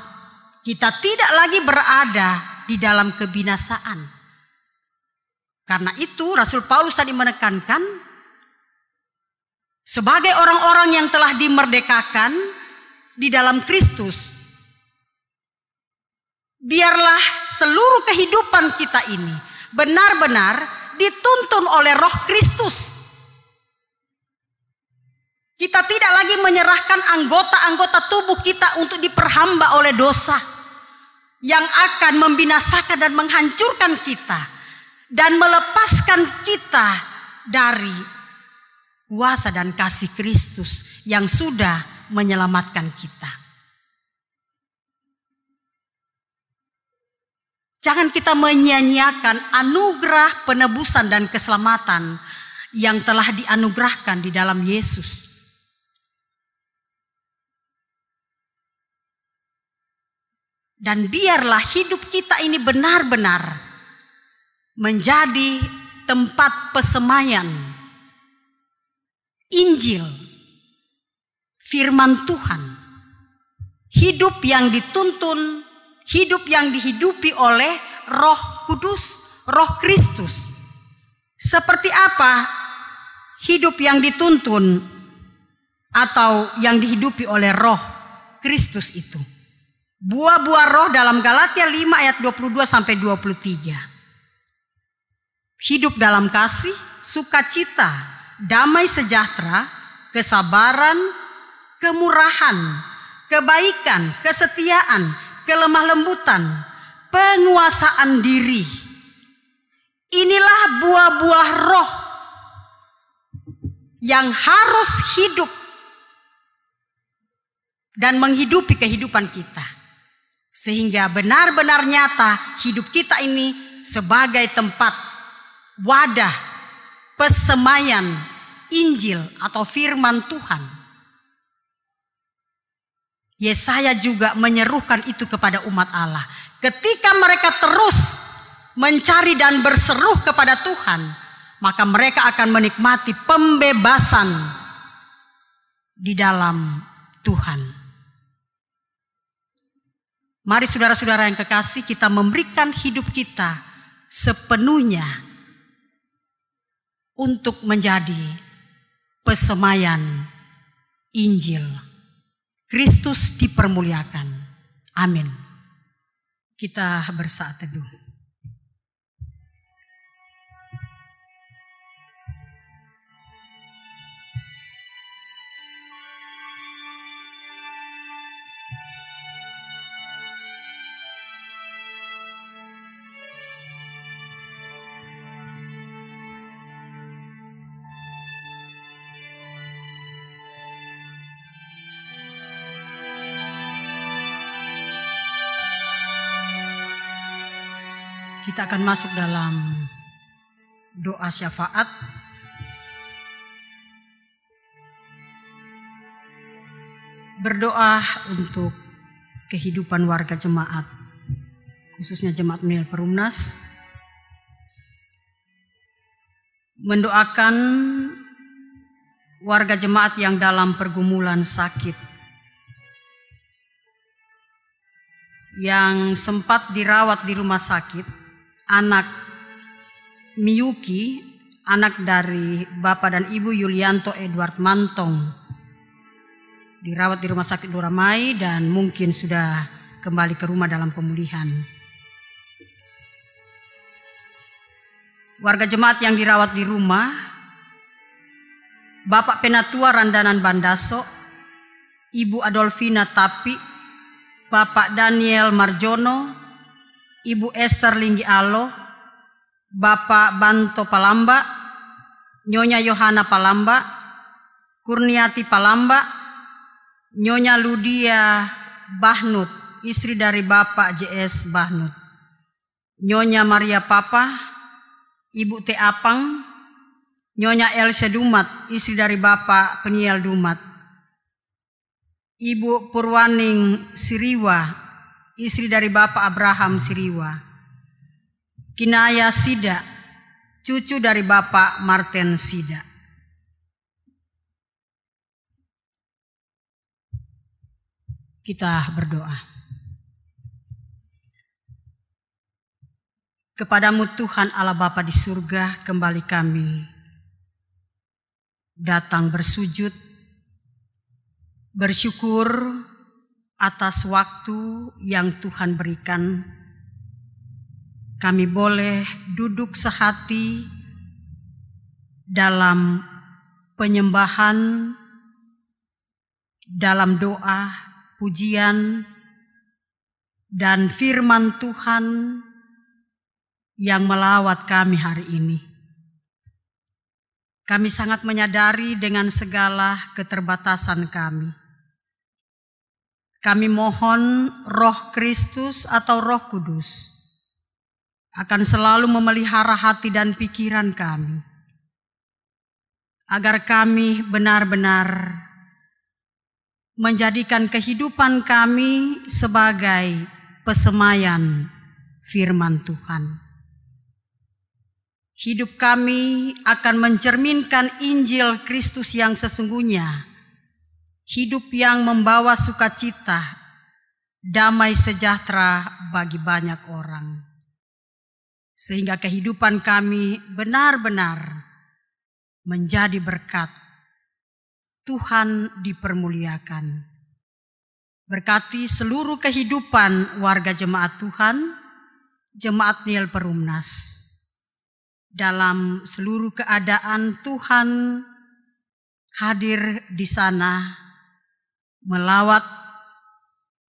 Kita tidak lagi berada di dalam kebinasaan. Karena itu Rasul Paulus tadi menekankan, sebagai orang-orang yang telah dimerdekakan di dalam Kristus, biarlah seluruh kehidupan kita ini benar-benar dituntun oleh Roh Kristus. Kita tidak lagi menyerahkan anggota-anggota tubuh kita untuk diperhamba oleh dosa yang akan membinasakan dan menghancurkan kita dan melepaskan kita dari kuasa dan kasih Kristus yang sudah menyelamatkan kita. Jangan kita menyia-nyiakan anugerah penebusan dan keselamatan yang telah dianugerahkan di dalam Yesus. Dan biarlah hidup kita ini benar-benar menjadi tempat persemaian Injil, firman Tuhan. Hidup yang dituntun, hidup yang dihidupi oleh Roh Kudus, Roh Kristus. Seperti apa hidup yang dituntun atau yang dihidupi oleh Roh Kristus itu? Buah-buah roh dalam Galatia 5 ayat 22 sampai 23. Hidup dalam kasih, sukacita, damai sejahtera, kesabaran, kemurahan, kebaikan, kesetiaan, kelemah lembutan, penguasaan diri. Inilah buah-buah roh yang harus hidup dan menghidupi kehidupan kita. Sehingga benar-benar nyata hidup kita ini sebagai tempat wadah persemaian Injil atau firman Tuhan. Yesaya juga menyerukan itu kepada umat Allah. Ketika mereka terus mencari dan berseru kepada Tuhan, maka mereka akan menikmati pembebasan di dalam Tuhan. Mari saudara-saudara yang kekasih, kita memberikan hidup kita sepenuhnya untuk menjadi pesemaian Injil. Kristus dipermuliakan. Amin. Kita bersaat teduh. Kita akan masuk dalam doa syafaat. Berdoa untuk kehidupan warga jemaat, khususnya Jemaat Meniel Perumnas. Mendoakan warga jemaat yang dalam pergumulan sakit, yang sempat dirawat di rumah sakit. Anak Miyuki, anak dari Bapak dan Ibu Yulianto Edward Mantong, dirawat di rumah sakit Duramai dan mungkin sudah kembali ke rumah dalam pemulihan. Warga jemaat yang dirawat di rumah, Bapak Penatua Randanan Bandaso, Ibu Adolfina Tapi, Bapak Daniel Marjono, Ibu Esther Linggi Alo, Bapak Banto Palamba, Nyonya Yohana Palamba, Kurniati Palamba, Nyonya Ludia Bahnut, istri dari Bapak JS Bahnut, Nyonya Maria Papa, Ibu T. Apang, Nyonya Elsa Dumat, istri dari Bapak Peniel Dumat, Ibu Purwaning Siriwa, istri dari Bapak Abraham Siriwa, Kinaya Sida, cucu dari Bapak Martin Sida. Kita berdoa. Kepadamu Tuhan Allah Bapa di surga, kembali kami datang bersujud, bersyukur atas waktu yang Tuhan berikan. Kami boleh duduk sehati dalam penyembahan, dalam doa, pujian, dan firman Tuhan yang melawat kami hari ini. Kami sangat menyadari dengan segala keterbatasan kami. Kami mohon Roh Kristus atau Roh Kudus akan selalu memelihara hati dan pikiran kami, agar kami benar-benar menjadikan kehidupan kami sebagai pesemaian firman Tuhan. Hidup kami akan mencerminkan Injil Kristus yang sesungguhnya. Hidup yang membawa sukacita, damai sejahtera bagi banyak orang. Sehingga kehidupan kami benar-benar menjadi berkat. Tuhan dipermuliakan. Berkati seluruh kehidupan warga jemaat Tuhan, Jemaat Meniel Perumnas. Dalam seluruh keadaan Tuhan hadir di sana, melawat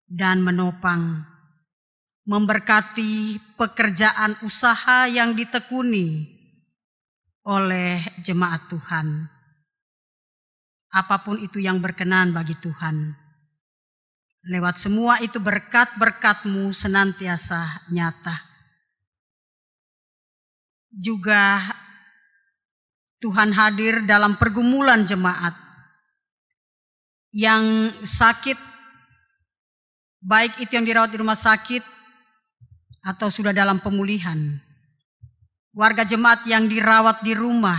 dan menopang, memberkati pekerjaan usaha yang ditekuni oleh jemaat Tuhan. Apapun itu yang berkenan bagi Tuhan. Lewat semua itu berkat-berkat-Mu senantiasa nyata. Juga Tuhan hadir dalam pergumulan jemaat yang sakit, baik itu yang dirawat di rumah sakit atau sudah dalam pemulihan. Warga jemaat yang dirawat di rumah,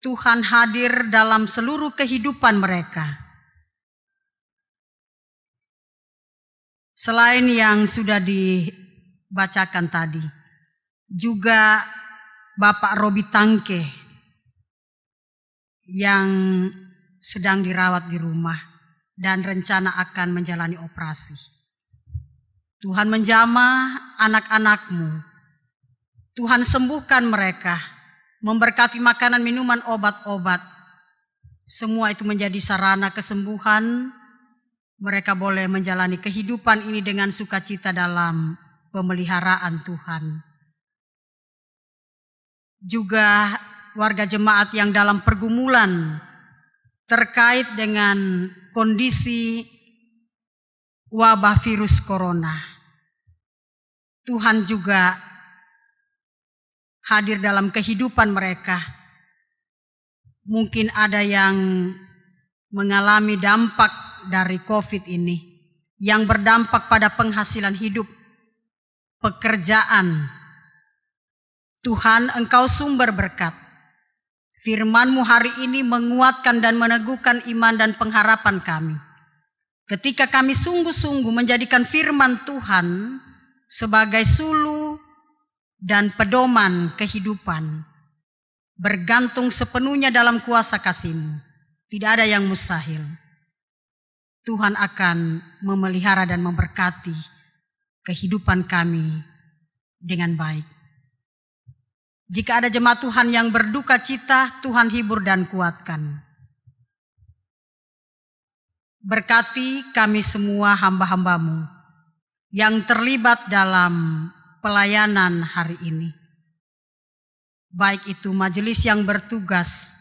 Tuhan hadir dalam seluruh kehidupan mereka. Selain yang sudah dibacakan tadi, juga Bapak Robi Tangke yang sedang dirawat di rumah dan rencana akan menjalani operasi. Tuhan menjamah anak-anak-Mu. Tuhan sembuhkan mereka, memberkati makanan, minuman, obat-obat. Semua itu menjadi sarana kesembuhan. Mereka boleh menjalani kehidupan ini dengan sukacita dalam pemeliharaan Tuhan. Juga warga jemaat yang dalam pergumulan terkait dengan kondisi wabah virus corona. Tuhan juga hadir dalam kehidupan mereka. Mungkin ada yang mengalami dampak dari COVID ini, yang berdampak pada penghasilan hidup, pekerjaan. Tuhan, Engkau sumber berkat. Firman-Mu hari ini menguatkan dan meneguhkan iman dan pengharapan kami. Ketika kami sungguh-sungguh menjadikan firman Tuhan sebagai sulu dan pedoman kehidupan, bergantung sepenuhnya dalam kuasa kasih-Mu. Tidak ada yang mustahil. Tuhan akan memelihara dan memberkati kehidupan kami dengan baik. Jika ada jemaat Tuhan yang berduka cita, Tuhan hibur dan kuatkan. Berkati kami semua hamba-hamba-Mu yang terlibat dalam pelayanan hari ini. Baik itu majelis yang bertugas,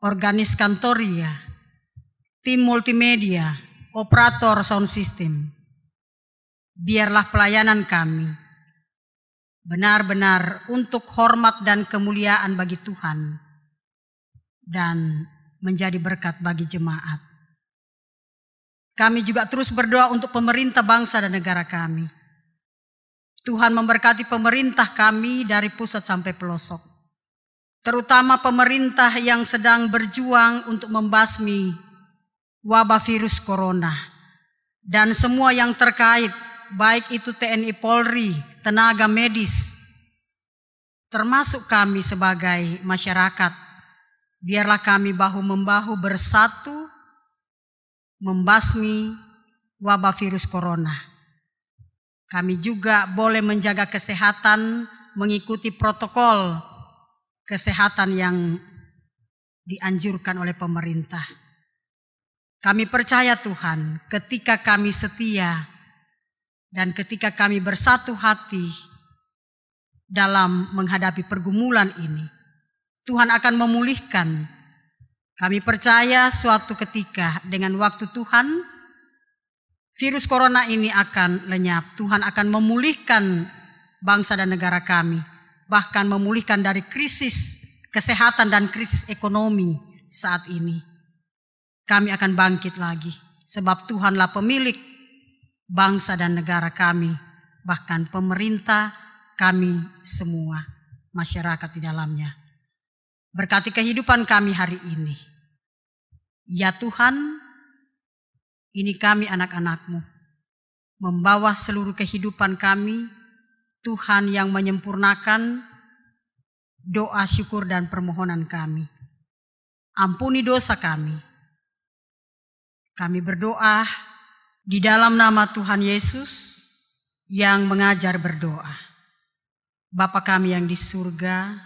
organis kantoria, tim multimedia, operator sound system. Biarlah pelayanan kami benar-benar untuk hormat dan kemuliaan bagi Tuhan dan menjadi berkat bagi jemaat. Kami juga terus berdoa untuk pemerintah bangsa dan negara kami. Tuhan memberkati pemerintah kami dari pusat sampai pelosok. Terutama pemerintah yang sedang berjuang untuk membasmi wabah virus corona. Dan semua yang terkait, baik itu TNI Polri, tenaga medis, termasuk kami sebagai masyarakat. Biarlah kami bahu-membahu bersatu membasmi wabah virus corona. Kami juga boleh menjaga kesehatan, mengikuti protokol kesehatan yang dianjurkan oleh pemerintah. Kami percaya Tuhan, ketika kami setia dan ketika kami bersatu hati dalam menghadapi pergumulan ini, Tuhan akan memulihkan. Kami percaya suatu ketika dengan waktu Tuhan, virus corona ini akan lenyap. Tuhan akan memulihkan bangsa dan negara kami, bahkan memulihkan dari krisis kesehatan dan krisis ekonomi saat ini. Kami akan bangkit lagi, sebab Tuhanlah pemilik bangsa dan negara kami, bahkan pemerintah kami semua, masyarakat di dalamnya. Berkati kehidupan kami hari ini. Ya Tuhan, ini kami anak-anak-Mu, membawa seluruh kehidupan kami, Tuhan yang menyempurnakan doa, syukur, dan permohonan kami. Ampuni dosa kami. Kami berdoa di dalam nama Tuhan Yesus yang mengajar berdoa. Bapa kami yang di surga,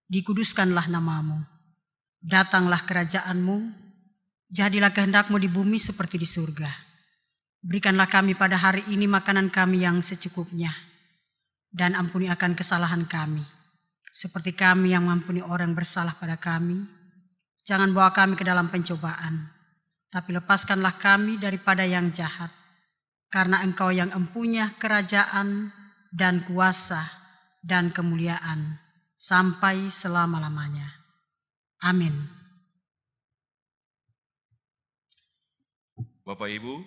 dikuduskanlah nama-Mu. Datanglah kerajaan-Mu, jadilah kehendak-Mu di bumi seperti di surga. Berikanlah kami pada hari ini makanan kami yang secukupnya. Dan ampuni akan kesalahan kami, seperti kami yang mengampuni orang bersalah pada kami. Jangan bawa kami ke dalam pencobaan, tapi lepaskanlah kami daripada yang jahat. Karena Engkau yang empunya kerajaan dan kuasa dan kemuliaan sampai selama-lamanya. Amin. Bapak Ibu,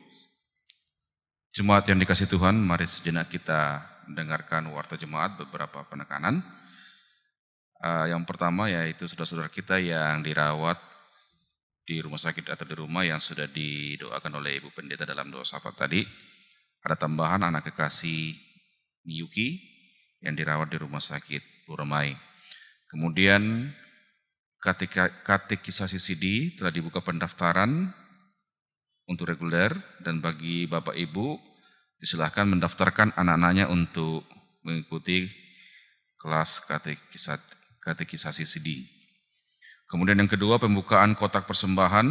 jemaat yang dikasihi Tuhan, mari sejenak kita mendengarkan warta jemaat beberapa penekanan. Yang pertama yaitu saudara-saudara kita yang dirawat di rumah sakit atau di rumah yang sudah didoakan oleh Ibu Pendeta dalam doa syafaat tadi. Ada tambahan anak kekasih Miyuki yang dirawat di rumah sakit Uramai. Kemudian katekisasi CD telah dibuka pendaftaran untuk reguler, dan bagi Bapak Ibu disilahkan mendaftarkan anak-anaknya untuk mengikuti kelas katekisasi CD. Kemudian yang kedua, pembukaan kotak persembahan,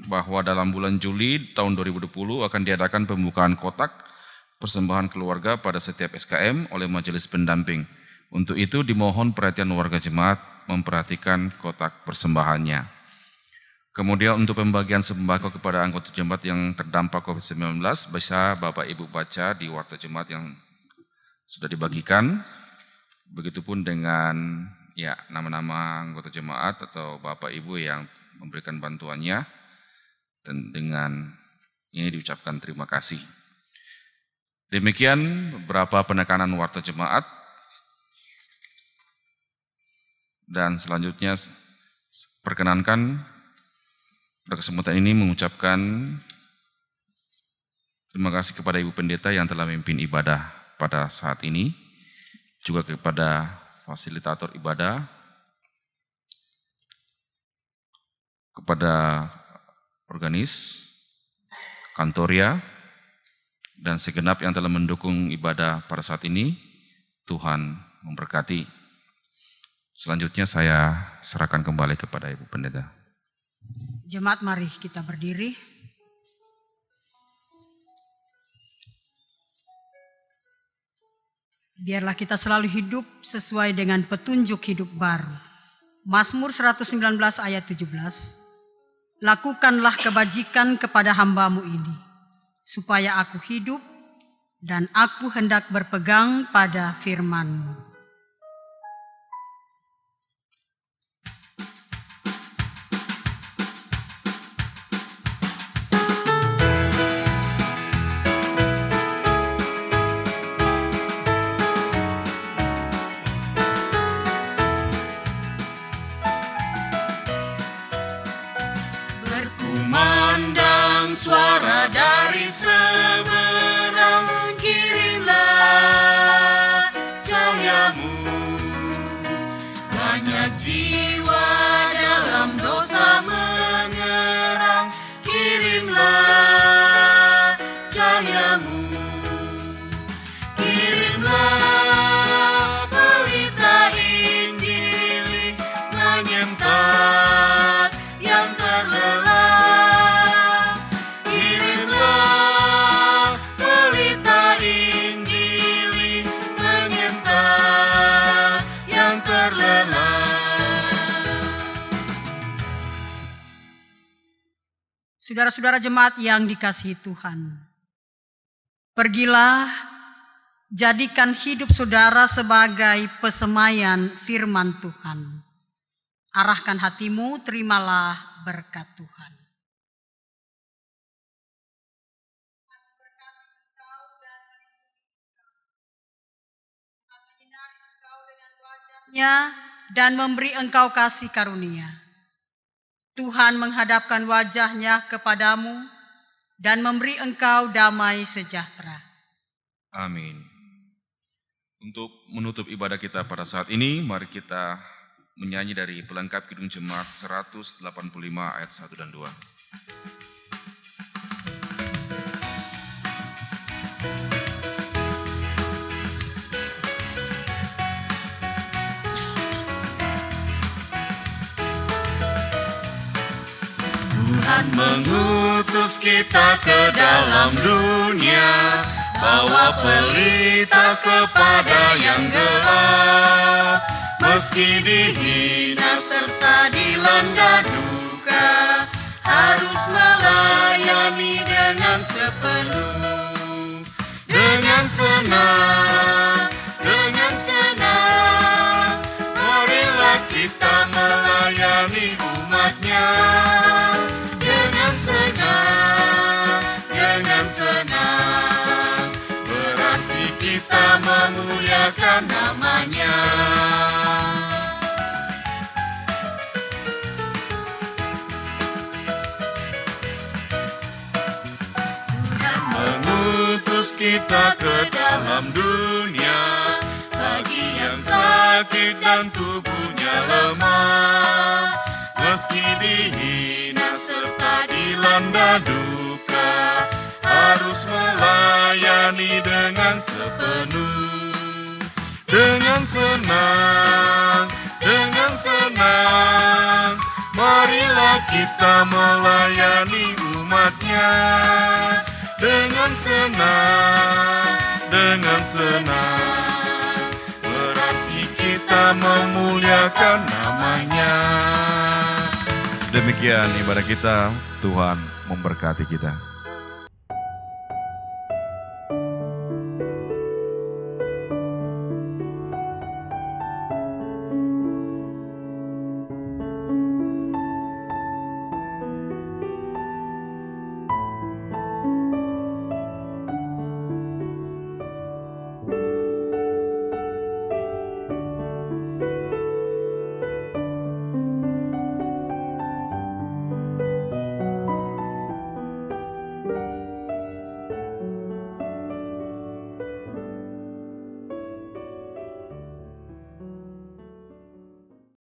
bahwa dalam bulan Juli tahun 2020 akan diadakan pembukaan kotak persembahan keluarga pada setiap SKM oleh majelis pendamping. Untuk itu dimohon perhatian warga jemaat memperhatikan kotak persembahannya. Kemudian untuk pembagian sembako kepada anggota jemaat yang terdampak COVID-19, bisa Bapak Ibu baca di warta jemaat yang sudah dibagikan. Begitupun dengan nama-nama anggota jemaat atau Bapak Ibu yang memberikan bantuannya, dan dengan ini diucapkan terima kasih. Demikian beberapa penekanan warta jemaat, dan selanjutnya perkenankan pada kesempatan ini mengucapkan terima kasih kepada Ibu Pendeta yang telah memimpin ibadah pada saat ini, juga kepada fasilitator ibadah, kepada organis, kantoria, dan segenap yang telah mendukung ibadah pada saat ini. Tuhan memberkati. Selanjutnya saya serahkan kembali kepada Ibu Pendeta. Jemaat, mari kita berdiri. Biarlah kita selalu hidup sesuai dengan petunjuk hidup baru. Mazmur 119 ayat 17. Lakukanlah kebajikan kepada hamba-Mu ini, supaya aku hidup dan aku hendak berpegang pada firman-Mu. Suara dari seberang, kirimlah cahayamu. Banyak jiwa dalam dosa mengerang, kirimlah cahayamu. Kirimlah pelita Injil menyempat yang terlelah. Saudara-saudara jemaat yang dikasihi Tuhan, pergilah, jadikan hidup saudara sebagai pesemaian firman Tuhan. Arahkan hatimu, terimalah berkat Tuhan. Dan memberi engkau kasih karunia. Tuhan menghadapkan wajahnya kepadamu dan memberi engkau damai sejahtera. Amin. Untuk menutup ibadah kita pada saat ini, mari kita menyanyi dari pelengkap Kidung Jemaat 185 ayat 1 dan 2. Tuhan mengutus kita ke dalam dunia, bawa pelita kepada yang gelap. Meski dihina serta dilanda duka, harus melayani dengan sepenuh. Dengan senang, marilah kita melayani umat-Nya. Dengan senang, berarti kita memuliakan nama-Nya. Tuhan mengutus Yesus kita ke dalam dunia. Bagi yang sakit dan tubuhnya lemah, meski dihina serta dilanda duka, harus melayani dengan sepenuh. Dengan senang, marilah kita melayani umatnya. Dengan senang, berarti kita memuliakan namanya. Demikian ibadah kita, Tuhan memberkati kita.